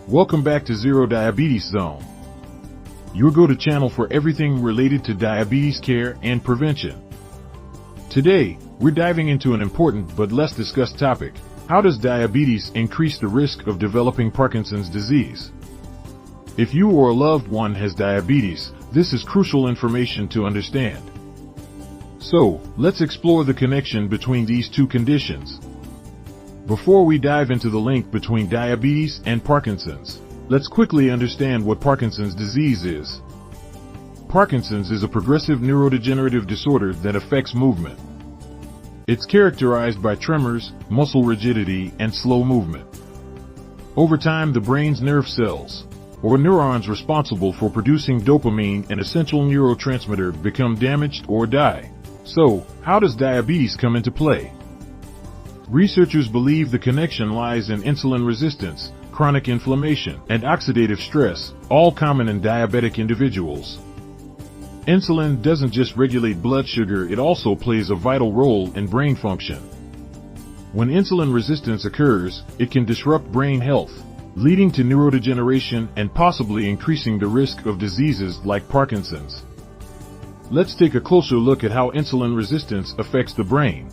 Welcome back to Zero Diabetes Zone, your go-to channel for everything related to diabetes care and prevention. Today, we're diving into an important but less discussed topic. How does diabetes increase the risk of developing Parkinson's disease? If you or a loved one has diabetes, this is crucial information to understand. So, let's explore the connection between these two conditions. Before we dive into the link between diabetes and Parkinson's, let's quickly understand what Parkinson's disease is. Parkinson's is a progressive neurodegenerative disorder that affects movement. It's characterized by tremors, muscle rigidity, and slow movement. Over time, the brain's nerve cells, or neurons responsible for producing dopamine, an essential neurotransmitter, become damaged or die. So, how does diabetes come into play? Researchers believe the connection lies in insulin resistance, chronic inflammation, and oxidative stress, all common in diabetic individuals. Insulin doesn't just regulate blood sugar, it also plays a vital role in brain function. When insulin resistance occurs, it can disrupt brain health, leading to neurodegeneration and possibly increasing the risk of diseases like Parkinson's. Let's take a closer look at how insulin resistance affects the brain.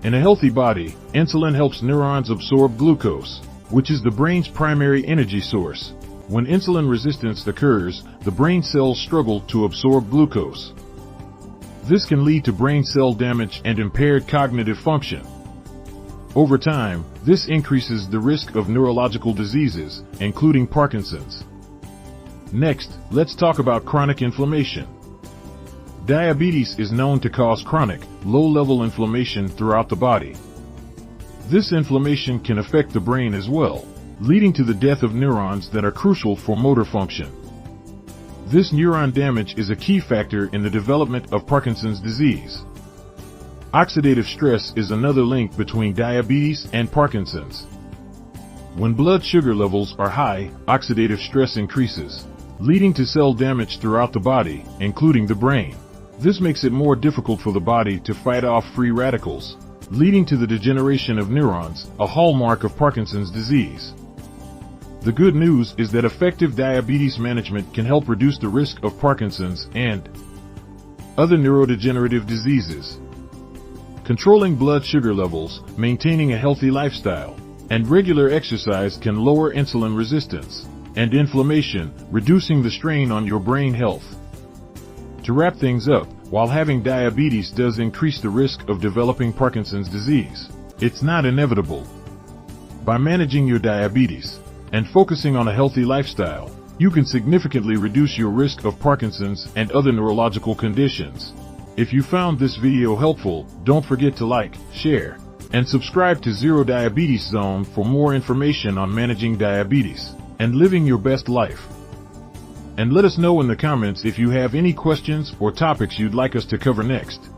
In a healthy body, insulin helps neurons absorb glucose, which is the brain's primary energy source. When insulin resistance occurs, the brain cells struggle to absorb glucose. This can lead to brain cell damage and impaired cognitive function. Over time, this increases the risk of neurological diseases, including Parkinson's. Next, let's talk about chronic inflammation. Diabetes is known to cause chronic, low-level inflammation throughout the body. This inflammation can affect the brain as well, leading to the death of neurons that are crucial for motor function. This neuron damage is a key factor in the development of Parkinson's disease. Oxidative stress is another link between diabetes and Parkinson's. When blood sugar levels are high, oxidative stress increases, leading to cell damage throughout the body, including the brain. This makes it more difficult for the body to fight off free radicals, leading to the degeneration of neurons, a hallmark of Parkinson's disease. The good news is that effective diabetes management can help reduce the risk of Parkinson's and other neurodegenerative diseases. Controlling blood sugar levels, maintaining a healthy lifestyle, and regular exercise can lower insulin resistance and inflammation, reducing the strain on your brain health. To wrap things up, while having diabetes does increase the risk of developing Parkinson's disease, it's not inevitable. By managing your diabetes and focusing on a healthy lifestyle, you can significantly reduce your risk of Parkinson's and other neurological conditions. If you found this video helpful, don't forget to like, share, and subscribe to Zero Diabetes Zone for more information on managing diabetes and living your best life. And let us know in the comments if you have any questions or topics you'd like us to cover next.